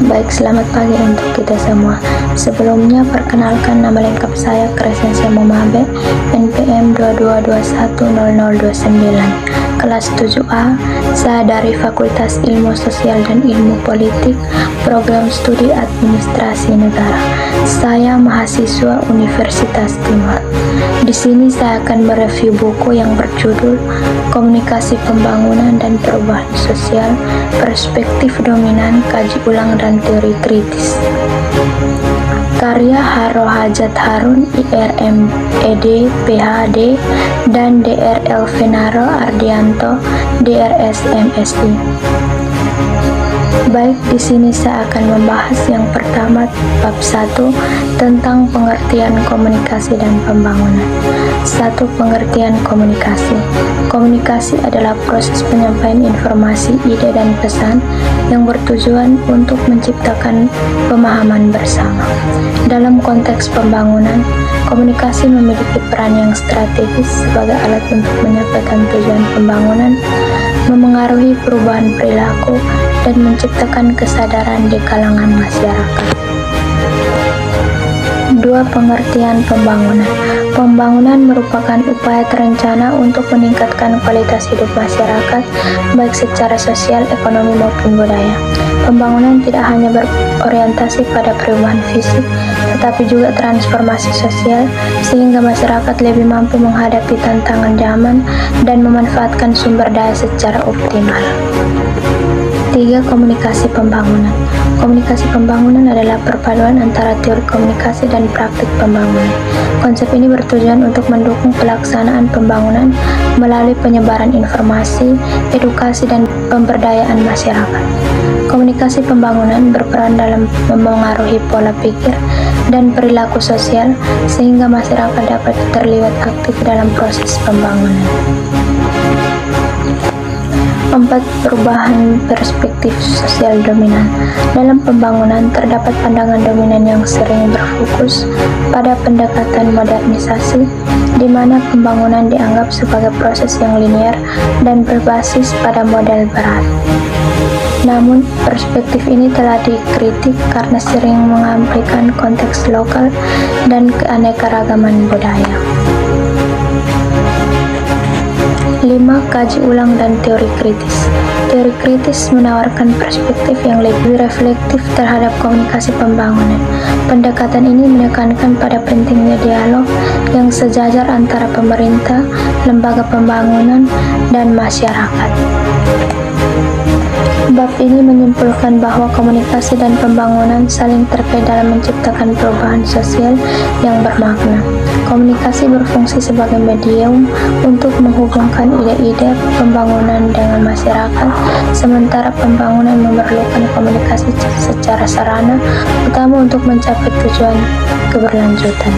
Baik, selamat pagi untuk kita semua. Sebelumnya, perkenalkan nama lengkap saya Crescencia Momabe, NPM 22210029, kelas 7A. Saya dari Fakultas Ilmu Sosial dan Ilmu Politik, Program Studi Administrasi Negara. Saya mahasiswa Universitas Timur. Di sini saya akan mereview buku yang berjudul Komunikasi Pembangunan dan Perubahan Sosial, Perspektif Dominan, Kaji Ulang dan Teori Kritis. Karya Haro Hajat Harun, IRM ED PhD, dan Dr. Elvinaro Ardianto, DRS MSI. Baik, di sini saya akan membahas yang pertama, bab 1, tentang pengertian komunikasi dan pembangunan. 1. Pengertian komunikasi. Komunikasi adalah proses penyampaian informasi, ide, dan pesan yang bertujuan untuk menciptakan pemahaman bersama. Dalam konteks pembangunan, komunikasi memiliki peran yang strategis sebagai alat untuk menyampaikan tujuan pembangunan, memengaruhi perubahan perilaku, dan menciptakan kesadaran di kalangan masyarakat. 2. Pengertian pembangunan. Pembangunan merupakan upaya terencana untuk meningkatkan kualitas hidup masyarakat, baik secara sosial, ekonomi, maupun budaya. Pembangunan tidak hanya berorientasi pada perubahan fisik, tetapi juga transformasi sosial, sehingga masyarakat lebih mampu menghadapi tantangan zaman dan memanfaatkan sumber daya secara optimal. 3. Komunikasi pembangunan. Komunikasi pembangunan adalah perpaduan antara teori komunikasi dan praktik pembangunan. Konsep ini bertujuan untuk mendukung pelaksanaan pembangunan melalui penyebaran informasi, edukasi, dan pemberdayaan masyarakat. Komunikasi pembangunan berperan dalam memengaruhi pola pikir dan perilaku sosial, sehingga masyarakat dapat terlibat aktif dalam proses pembangunan. 4. Perubahan perspektif sosial dominan. Dalam pembangunan, terdapat pandangan dominan yang sering berfokus pada pendekatan modernisasi, di mana pembangunan dianggap sebagai proses yang linear dan berbasis pada model barat. Namun, perspektif ini telah dikritik karena sering mengamplikan konteks lokal dan keanekaragaman budaya. 5. Kaji ulang dan teori kritis. Teori kritis menawarkan perspektif yang lebih reflektif terhadap komunikasi pembangunan. Pendekatan ini menekankan pada pentingnya dialog yang sejajar antara pemerintah, lembaga pembangunan, dan masyarakat. Bab ini menyimpulkan bahwa komunikasi dan pembangunan saling terkait dalam menciptakan perubahan sosial yang bermakna. Komunikasi berfungsi sebagai medium untuk menghubungkan ide-ide pembangunan dengan masyarakat, sementara pembangunan memerlukan komunikasi secara sarana utama untuk mencapai tujuan keberlanjutan.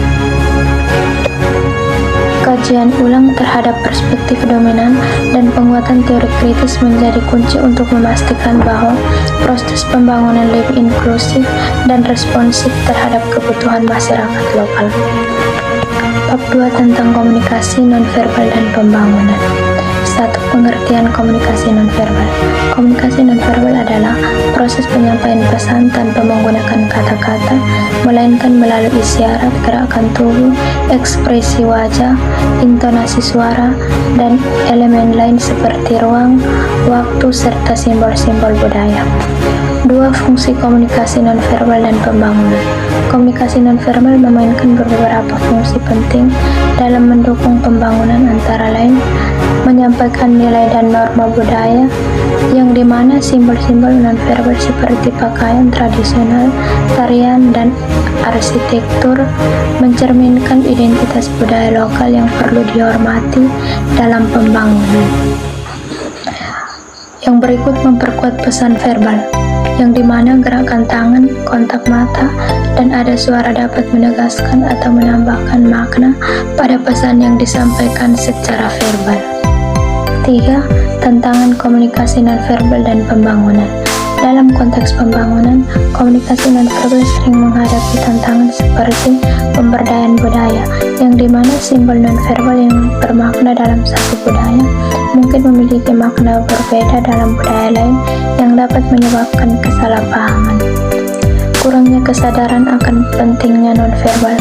Kajian ulang terhadap perspektif dominan dan penguatan teori kritis menjadi kunci untuk memastikan bahwa proses pembangunan lebih inklusif dan responsif terhadap kebutuhan masyarakat lokal. Bab 2 tentang komunikasi nonverbal dan pembangunan. 1. Pengertian komunikasi nonverbal. Komunikasi nonverbal adalah proses penyampaian pesan tanpa menggunakan kata-kata, melainkan melalui isyarat, gerakan tubuh, ekspresi wajah, intonasi suara, dan elemen lain seperti ruang, waktu, serta simbol-simbol budaya. 2. Fungsi komunikasi nonverbal dan pembangunan. Komunikasi nonverbal memainkan beberapa fungsi penting dalam mendukung pembangunan, antara lain menyampaikan nilai dan norma budaya, yang dimana simbol-simbol nonverbal seperti pakaian tradisional, tarian, dan arsitektur mencerminkan identitas budaya lokal yang perlu dihormati dalam pembangunan. Yang berikut memperkuat pesan verbal, yang dimana gerakan tangan, kontak mata, dan ada suara dapat menegaskan atau menambahkan makna pada pesan yang disampaikan secara verbal. 3. Tantangan komunikasi nonverbal dan pembangunan. Dalam konteks pembangunan, komunikasi nonverbal sering menghadapi tantangan seperti pemberdayaan budaya, yang dimana simbol nonverbal yang bermakna dalam satu budaya mungkin memiliki makna berbeda dalam budaya lain yang dapat menyebabkan kesalahpahaman. kesadaran akan pentingnya nonverbal,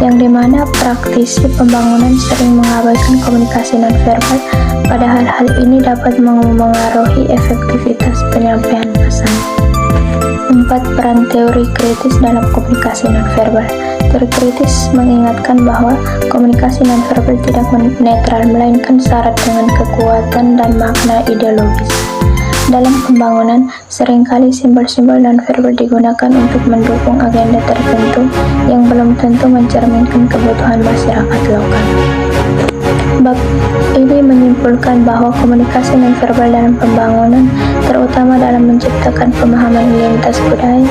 yang dimana praktisi pembangunan sering mengabaikan komunikasi nonverbal, padahal hal ini dapat memengaruhi efektivitas penyampaian pesan. 4. Peran teori kritis dalam komunikasi nonverbal. Teori kritis mengingatkan bahwa komunikasi nonverbal tidak netral, melainkan syarat dengan kekuatan dan makna ideologis. Dalam pembangunan, seringkali simbol-simbol nonverbal digunakan untuk mendukung agenda tertentu yang belum tentu mencerminkan kebutuhan masyarakat lokal. Bab ini menyimpulkan bahwa komunikasi nonverbal dalam pembangunan, terutama dalam menciptakan pemahaman lintas budaya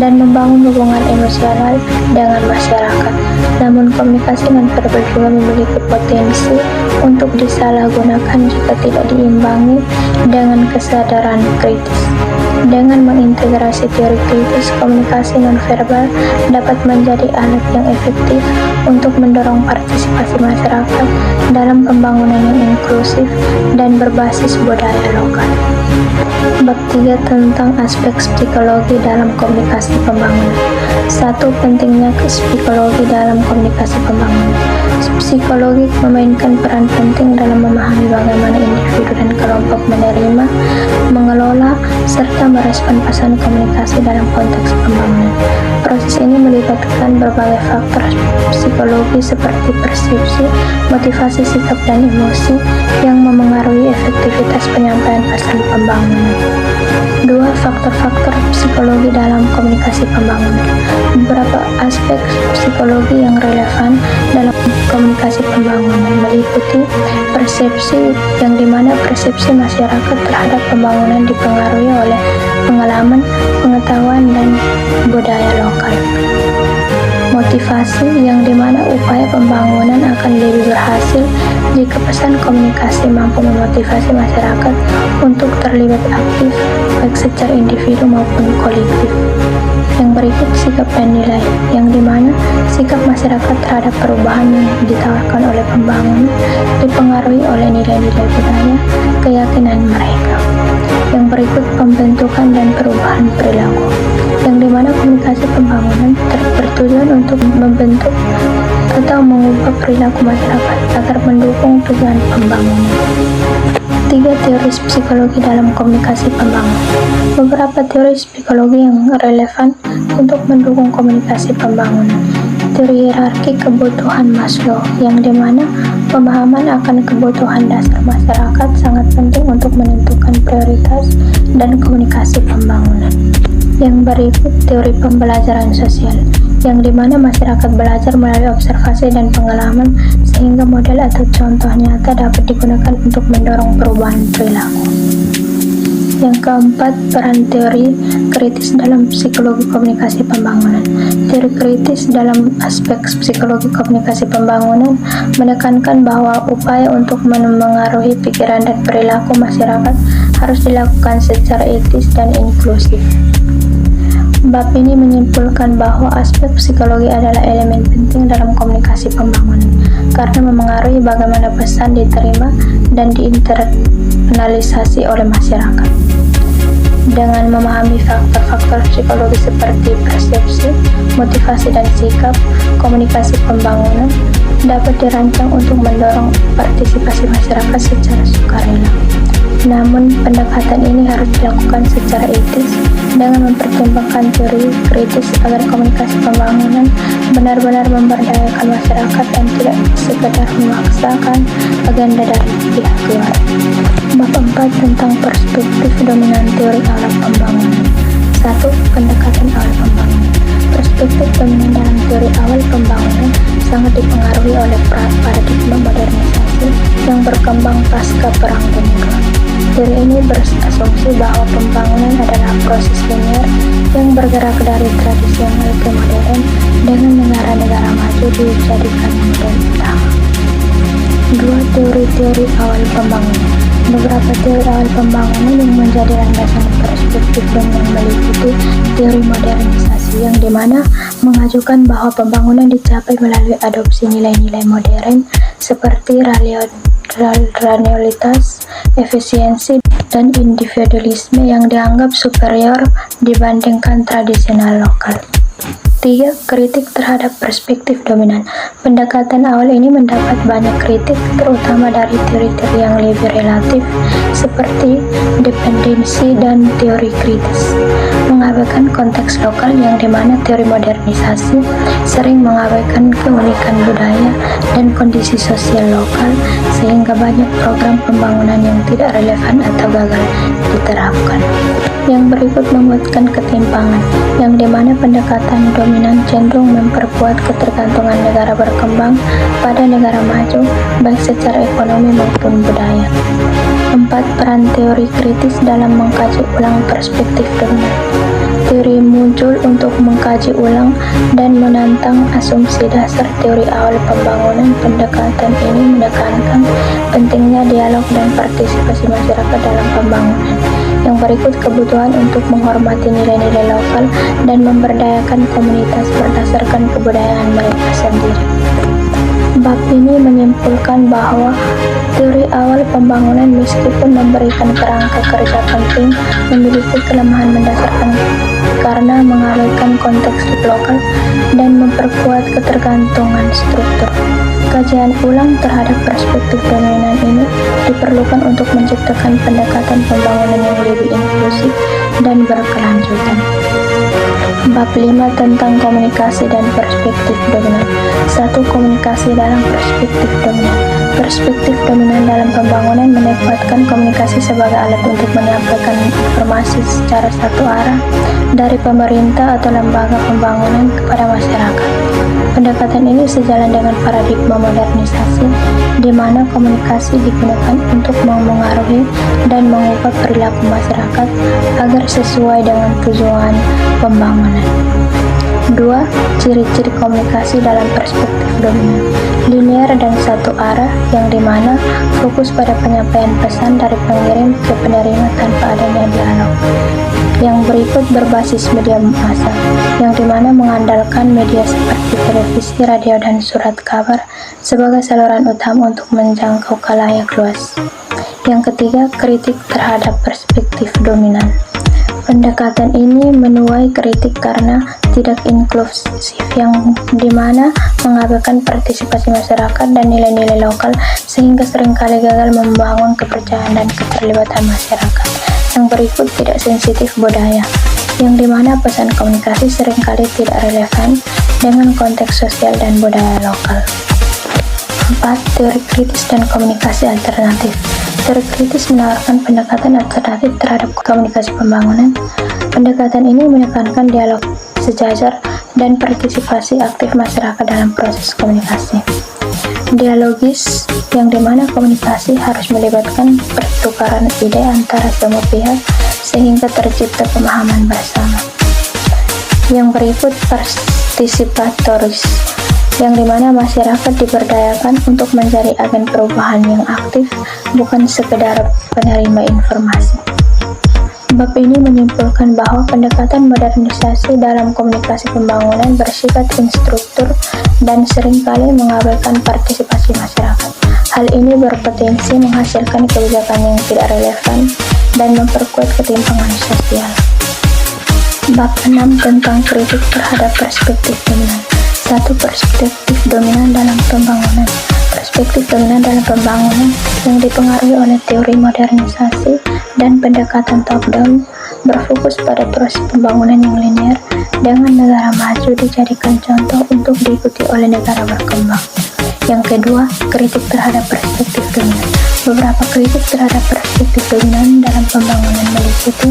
dan membangun hubungan emosional dengan masyarakat. Namun komunikasi nonverbal juga memiliki potensi untuk disalahgunakan jika tidak diimbangi dengan kesadaran kritis. Dengan mengintegrasi teori kritis, komunikasi nonverbal dapat menjadi alat yang efektif untuk mendorong partisipasi masyarakat dalam pembangunan yang inklusif dan berbasis budaya lokal. Bab 3 tentang aspek psikologi dalam komunikasi pembangunan. 1. Pentingnya psikologi dalam komunikasi pembangunan. Psikologi memainkan peran penting dalam memahami bagaimana individu dan kelompok menerima, mengelola, serta merespon pesan komunikasi dalam konteks pembangunan. Proses ini melibatkan berbagai faktor psikologi seperti persepsi, motivasi, sikap, dan emosi yang memengaruhi efektivitas penyampaian pesan pembangunan. 2. Faktor-faktor psikologi dalam komunikasi pembangunan. Beberapa aspek psikologi yang relevan dalam komunikasi pembangunan meliputi persepsi, yang dimana persepsi masyarakat terhadap pembangunan dipengaruhi oleh pengalaman, pengetahuan, dan budaya lokal. Motivasi, yang dimana upaya pembangunan akan lebih berhasil jika pesan komunikasi mampu memotivasi masyarakat untuk terlibat aktif, baik secara individu maupun kolektif. Yang berikut sikap dan nilai, yang dimana sikap masyarakat terhadap perubahan yang ditawarkan oleh pembangunan dipengaruhi oleh nilai-nilai budaya, keyakinan mereka. Yang berikut pembentukan dan perubahan perilaku, yang dimana komunikasi pembangunan bertujuan untuk membentuk atau mengubah perilaku masyarakat agar mendukung tujuan pembangunan. 3. Teori psikologi dalam komunikasi pembangunan. Beberapa teori psikologi yang relevan untuk mendukung komunikasi pembangunan. Teori hierarki kebutuhan Maslow, yang dimana pemahaman akan kebutuhan dasar masyarakat sangat penting untuk menentukan prioritas dan komunikasi pembangunan. Yang berikut teori pembelajaran sosial, yang dimana masyarakat belajar melalui observasi dan pengalaman sehingga model atau contoh nyata dapat digunakan untuk mendorong perubahan perilaku. Yang keempat, peran teori kritis dalam psikologi komunikasi pembangunan. Teori kritis dalam aspek psikologi komunikasi pembangunan menekankan bahwa upaya untuk memengaruhi pikiran dan perilaku masyarakat harus dilakukan secara etis dan inklusif. Bab ini menyimpulkan bahwa aspek psikologi adalah elemen penting dalam komunikasi pembangunan karena memengaruhi bagaimana pesan diterima dan diinternalisasi oleh masyarakat. Dengan memahami faktor-faktor psikologi seperti persepsi, motivasi, dan sikap, komunikasi pembangunan dapat dirancang untuk mendorong partisipasi masyarakat secara sukarela. Namun, pendekatan ini harus dilakukan secara etis dengan mempertimbangkan teori kritis agar komunikasi pembangunan benar-benar memberdayakan masyarakat dan tidak sekedar memaksakan agenda dari pihak luar. Bab 4 tentang perspektif dominan teori awal pembangunan. 1. Pendekatan awal pembangunan. Perspektif dominan dalam teori awal pembangunan sangat dipengaruhi oleh paradigma modernisasi yang berkembang pasca Perang Dunia. Teori ini berasumsi bahwa pembangunan adalah proses linear yang bergerak dari tradisional ke modern dengan negara-negara maju dijadikan model utama. 2. Teori-teori awal pembangunan. Beberapa teori awal pembangunan yang menjadi landasan perspektif dominan meliputi teori modernisasi, yang dimana mengajukan bahwa pembangunan dicapai melalui adopsi nilai-nilai modern seperti rasionalitas, efisiensi, dan individualisme yang dianggap superior dibandingkan tradisional lokal. 3. Kritik terhadap perspektif dominan. Pendekatan awal ini mendapat banyak kritik, terutama dari teori-teori yang lebih relatif, seperti dependensi dan teori kritis. Mengabaikan konteks lokal yang dimana teori modernisasi sering mengabaikan keunikan budaya dan kondisi sosial lokal, sehingga banyak program pembangunan yang tidak relevan atau gagal diterapkan. Yang berikut menguatkan ketimpangan, yang dimana pendekatan dominan cenderung memperkuat ketergantungan negara berkembang pada negara maju, baik secara ekonomi maupun budaya. 4. Peran teori kritis dalam mengkaji ulang perspektif dominan. Teori muncul untuk mengkaji ulang dan menantang asumsi dasar teori awal pembangunan. Pendekatan ini menekankan pentingnya dialog dan partisipasi masyarakat dalam pembangunan. Yang berikut kebutuhan untuk menghormati nilai-nilai lokal dan memberdayakan komunitas berdasarkan kebudayaan mereka sendiri. Bab ini menyimpulkan bahwa teori awal pembangunan meskipun memberikan kerangka kerja penting, memiliki kelemahan mendasarkan karena mengabaikan konteks lokal dan memperkuat ketergantungan struktur. Kajian ulang terhadap perspektif dominan ini diperlukan untuk menciptakan pendekatan pembangunan yang lebih inklusif dan berkelanjutan. Bab 5 tentang komunikasi dan perspektif dominan. 1. Komunikasi dalam perspektif dominan. Perspektif dominan dalam pembangunan menempatkan komunikasi sebagai alat untuk menyampaikan informasi secara satu arah dari pemerintah atau lembaga pembangunan kepada masyarakat. Pendekatan ini sejalan dengan paradigma modernisasi, di mana komunikasi digunakan untuk memengaruhi dan mengubah perilaku masyarakat agar sesuai dengan tujuan pembangunan. 2. Ciri-ciri komunikasi dalam perspektif dominan. Linear dan satu arah, yang dimana fokus pada penyampaian pesan dari pengirim ke penerima tanpa adanya dialog. Yang berikut berbasis media massa, yang dimana mengandalkan media seperti televisi, radio, dan surat kabar sebagai saluran utama untuk menjangkau khalayak luas. Yang ketiga, kritik terhadap perspektif dominan. Pendekatan ini menuai kritik karena tidak inklusif, yang dimana mengabaikan partisipasi masyarakat dan nilai-nilai lokal, sehingga seringkali gagal membangun kepercayaan dan keterlibatan masyarakat. Yang berikut tidak sensitif budaya, yang dimana pesan komunikasi seringkali tidak relevan dengan konteks sosial dan budaya lokal. 4. Teori kritis dan komunikasi alternatif. Teori kritis menawarkan pendekatan alternatif terhadap komunikasi pembangunan. Pendekatan ini menekankan dialog sejajar dan partisipasi aktif masyarakat dalam proses komunikasi. Dialogis, yang dimana komunikasi harus melibatkan pertukaran ide antara semua pihak sehingga tercipta pemahaman bersama. Yang berikut partisipatoris, yang dimana masyarakat diberdayakan untuk menjadi agen perubahan yang aktif, bukan sekedar penerima informasi. Bab ini menyimpulkan bahwa pendekatan modernisasi dalam komunikasi pembangunan bersifat instruktur dan seringkali mengabaikan partisipasi masyarakat. Hal ini berpotensi menghasilkan kebijakan yang tidak relevan dan memperkuat ketimpangan sosial. Bab 6 tentang kritik terhadap perspektif dominan. 1. Perspektif dominan dalam pembangunan. Perspektif dominan dalam pembangunan yang dipengaruhi oleh teori modernisasi dan pendekatan top-down berfokus pada proses pembangunan yang linear, dengan negara maju dijadikan contoh untuk diikuti oleh negara berkembang. Yang kedua, kritik terhadap perspektif dominan. Beberapa kritik terhadap perspektif dominan dalam pembangunan meliputi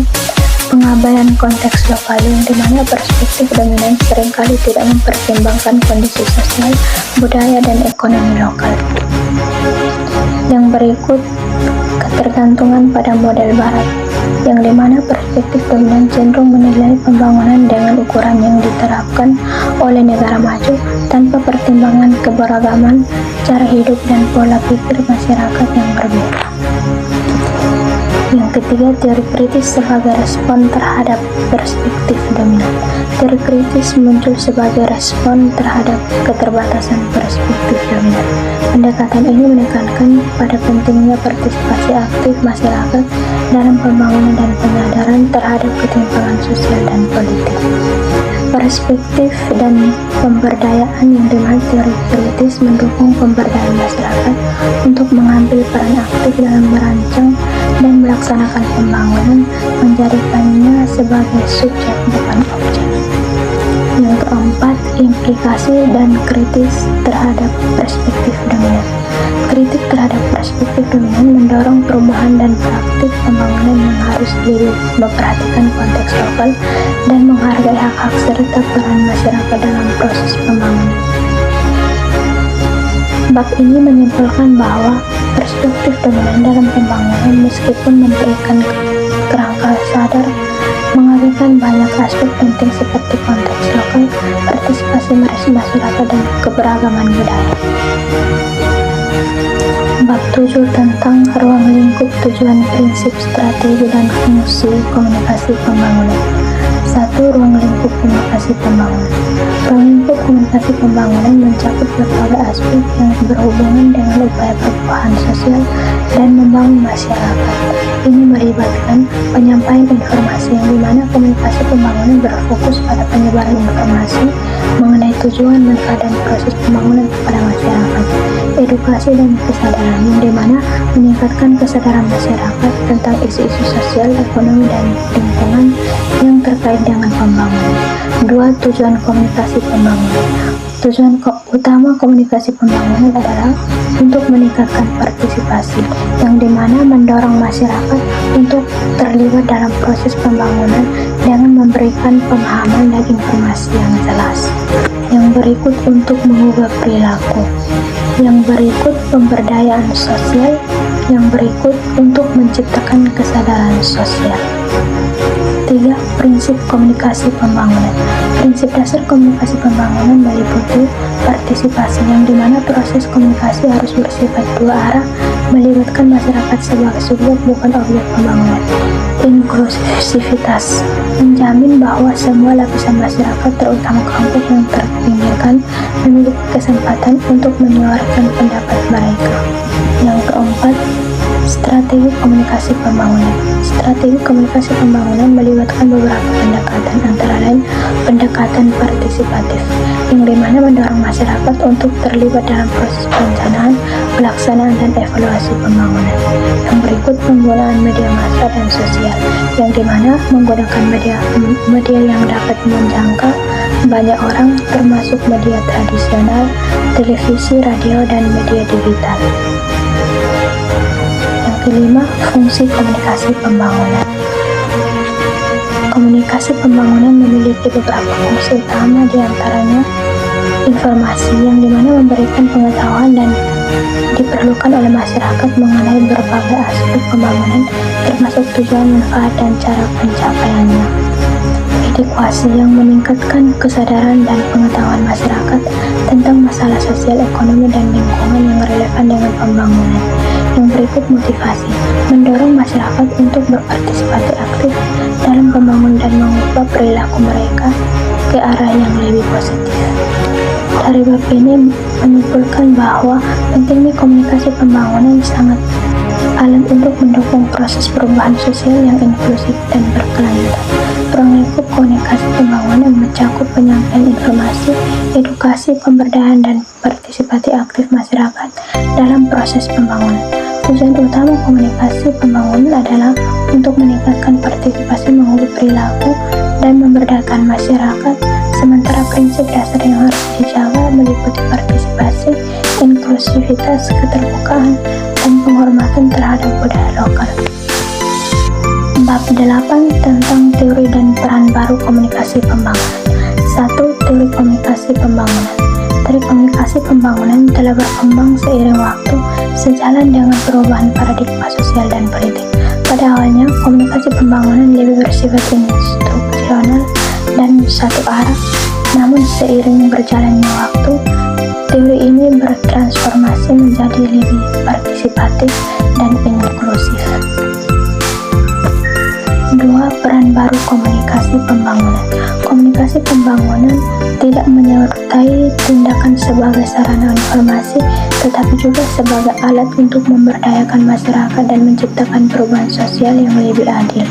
pengabaian konteks lokal, yang dimana perspektif dominan seringkali tidak mempertimbangkan kondisi sosial, budaya, dan ekonomi lokal. Yang berikut, ketergantungan pada model barat, yang dimana perspektif dominan cenderung menilai pembangunan dengan ukuran yang diterapkan oleh negara maju tanpa pertimbangan keberagaman cara hidup dan pola pikir masyarakat yang berbeda. Yang ketiga, teori kritis sebagai respon terhadap perspektif dominan. Teori kritis muncul sebagai respon terhadap keterbatasan perspektif dominan. Pendekatan ini menekankan pada pentingnya partisipasi aktif masyarakat dalam pembangunan dan penyadaran terhadap ketimpangan sosial dan politik. Perspektif dan pemberdayaan yang dimana teori kritis mendukung pemberdayaan masyarakat untuk mengambil peran aktif dalam merancang dan melaksanakan pembangunan, menjadikannya sebagai subjek bukan objek. Yang keempat, implikasi dan kritis terhadap perspektif dominan. Kritik terhadap perspektif dominan mendorong perubahan dan praktik pembangunan yang harus lebih memperhatikan konteks lokal dan menghargai hak-hak serta peran masyarakat dalam proses pembangunan. Bab ini menyimpulkan bahwa perspektif dominan dalam pembangunan meskipun memberikan kerangka sadar, mengabaikan banyak aspek penting seperti konteks lokal, partisipasi masyarakat, dan keberagaman budaya. Bab 7 tentang ruang lingkup tujuan, prinsip, strategi, dan fungsi komunikasi pembangunan. 1. Ruang lingkup komunikasi pembangunan. Ruang lingkup komunikasi pembangunan mencakup berbagai aspek yang berhubungan dengan upaya perubahan sosial dan membangun masyarakat. Ini melibatkan penyampaian informasi yang dimana komunikasi pembangunan berfokus pada penyebaran informasi mengenai tujuan, manfaat, dan proses pembangunan kepada masyarakat. Edukasi dan kesadaran yang dimana meningkatkan kesadaran masyarakat tentang isu-isu sosial, ekonomi, dan lingkungan yang terkait dengan pembangunan. 2. Tujuan komunikasi pembangunan. Tujuan utama komunikasi pembangunan adalah untuk meningkatkan partisipasi, yang dimana mendorong masyarakat untuk terlibat dalam proses pembangunan dengan memberikan pemahaman dan informasi yang jelas. Yang berikut untuk mengubah perilaku. Yang berikut pemberdayaan sosial. Yang berikut untuk menciptakan kesadaran sosial. 3. Prinsip komunikasi pembangunan. Prinsip dasar komunikasi pembangunan meliputi partisipasi, yang dimana proses komunikasi harus bersifat dua arah, melibatkan masyarakat sebagai subjek bukan objek pembangunan. Inklusivitas menjamin bahwa semua lapisan masyarakat, terutama kelompok yang terpinggirkan, memiliki kesempatan untuk menyuarakan pendapat mereka. Yang keempat, strategi komunikasi pembangunan. Strategi komunikasi pembangunan melibatkan beberapa pendekatan, antara lain pendekatan partisipatif, yang dimana mendorong masyarakat untuk terlibat dalam proses perencanaan, pelaksanaan, dan evaluasi pembangunan. Yang berikut penggunaan media massa dan sosial, yang dimana menggunakan media yang dapat menjangkau banyak orang, termasuk media tradisional, televisi, radio, dan media digital. Kelima, fungsi komunikasi pembangunan. Komunikasi pembangunan memiliki beberapa fungsi utama, diantaranya informasi, yang dimana memberikan pengetahuan dan diperlukan oleh masyarakat mengenai berbagai aspek pembangunan, termasuk tujuan, manfaat, dan cara pencapaiannya. Edukasi, yang meningkatkan kesadaran dan pengetahuan masyarakat tentang masalah sosial, ekonomi, dan lingkungan yang relevan dengan pembangunan. Yang berikut motivasi, mendorong masyarakat untuk berpartisipasi aktif dalam pembangunan dan mengubah perilaku mereka ke arah yang lebih positif. Dari bab ini menyimpulkan bahwa pentingnya komunikasi pembangunan sangat alat untuk mendukung proses perubahan sosial yang inklusif dan berkelanjutan. Ruang lingkup komunikasi pembangunan mencakup penyampaian informasi, edukasi, pemberdayaan, dan partisipasi aktif masyarakat dalam proses pembangunan. Tujuan utama komunikasi pembangunan adalah untuk meningkatkan partisipasi, mengubah perilaku, dan memberdayakan masyarakat, sementara prinsip dasar yang harus dijaga meliputi partisipasi, inklusivitas, keterbukaan, dan penghormatan terhadap budaya lokal. Bab 8 tentang teori dan peran baru komunikasi pembangunan. 1. Teori komunikasi pembangunan. Teori komunikasi pembangunan telah berkembang seiring waktu, sejalan dengan perubahan paradigma sosial dan politik. Pada awalnya, komunikasi pembangunan lebih bersifat instruksional dan satu arah, namun seiring berjalannya waktu, teori ini bertransformasi menjadi lebih partisipatif dan inklusif. 2. Peran baru komunikasi pembangunan. Komunikasi pembangunan tidak menyertai tindakan sebagai sarana informasi, tetapi juga sebagai alat untuk memberdayakan masyarakat dan menciptakan perubahan sosial yang lebih adil.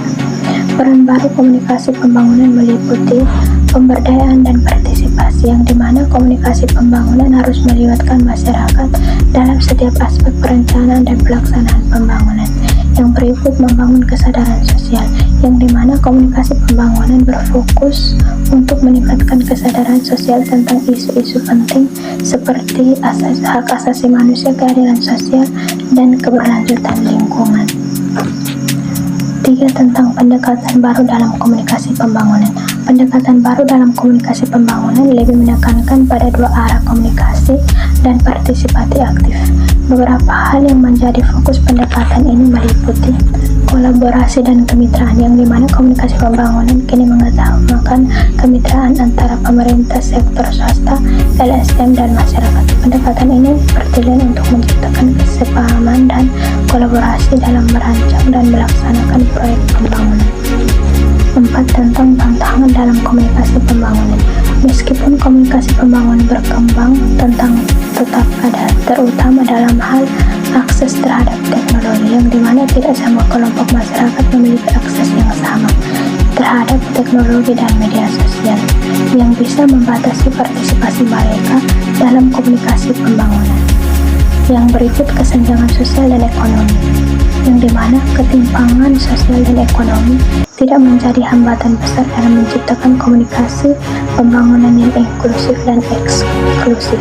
Peran baru komunikasi pembangunan meliputi pemberdayaan dan partisipasi, yang dimana komunikasi pembangunan harus melibatkan masyarakat dalam setiap aspek perencanaan dan pelaksanaan pembangunan. Yang berikut membangun kesadaran sosial, yang dimana komunikasi pembangunan berfokus untuk meningkatkan kesadaran sosial tentang isu-isu penting seperti hak asasi manusia, keadilan sosial, dan keberlanjutan lingkungan. 3. Tentang pendekatan baru dalam komunikasi pembangunan. Pendekatan baru dalam komunikasi pembangunan lebih menekankan pada dua arah komunikasi dan partisipasi aktif. Beberapa hal yang menjadi fokus pendekatan ini meliputi kolaborasi dan kemitraan, yang dimana komunikasi pembangunan kini mengutamakan kemitraan antara pemerintah, sektor swasta, LSM, dan masyarakat. Pendekatan ini bertujuan untuk menciptakan kesepahaman dan kolaborasi dalam merancang dan melaksanakan proyek pembangunan. 4. Tentang tantangan dalam komunikasi pembangunan. Meskipun komunikasi pembangunan berkembang, tetap ada, terutama dalam hal akses terhadap teknologi, yang dimana tidak semua kelompok masyarakat memiliki akses yang sama terhadap teknologi dan media sosial, yang bisa membatasi partisipasi mereka dalam komunikasi pembangunan. Yang berikut kesenjangan sosial dan ekonomi, yang dimana ketimpangan sosial dan ekonomi tidak menjadi hambatan besar dalam menciptakan komunikasi pembangunan yang inklusif dan eksklusif.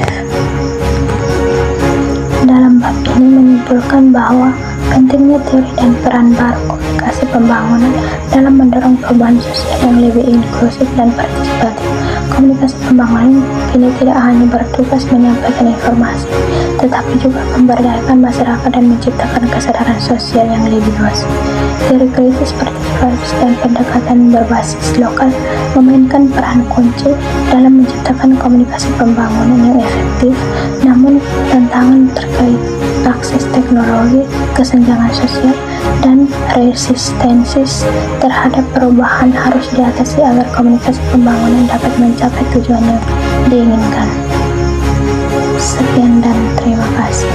Dalam bab ini menyimpulkan bahwa pentingnya teori dan peran baru komunikasi pembangunan dalam mendorong perubahan sosial yang lebih inklusif dan partisipatif. Komunikasi pembangunan kini tidak hanya bertugas menyampaikan informasi, tetapi juga memberdayakan masyarakat dan menciptakan kesadaran sosial yang lebih luas. Teori kritis, partisipatif, dan pendekatan berbasis lokal memainkan peran kunci dalam menciptakan komunikasi pembangunan yang efektif, namun tantangan terkait akses teknologi, kesenjangan sosial, dan resistensi terhadap perubahan harus diatasi agar komunikasi pembangunan dapat mencapai tujuan yang diinginkan. Sekian dan terima kasih.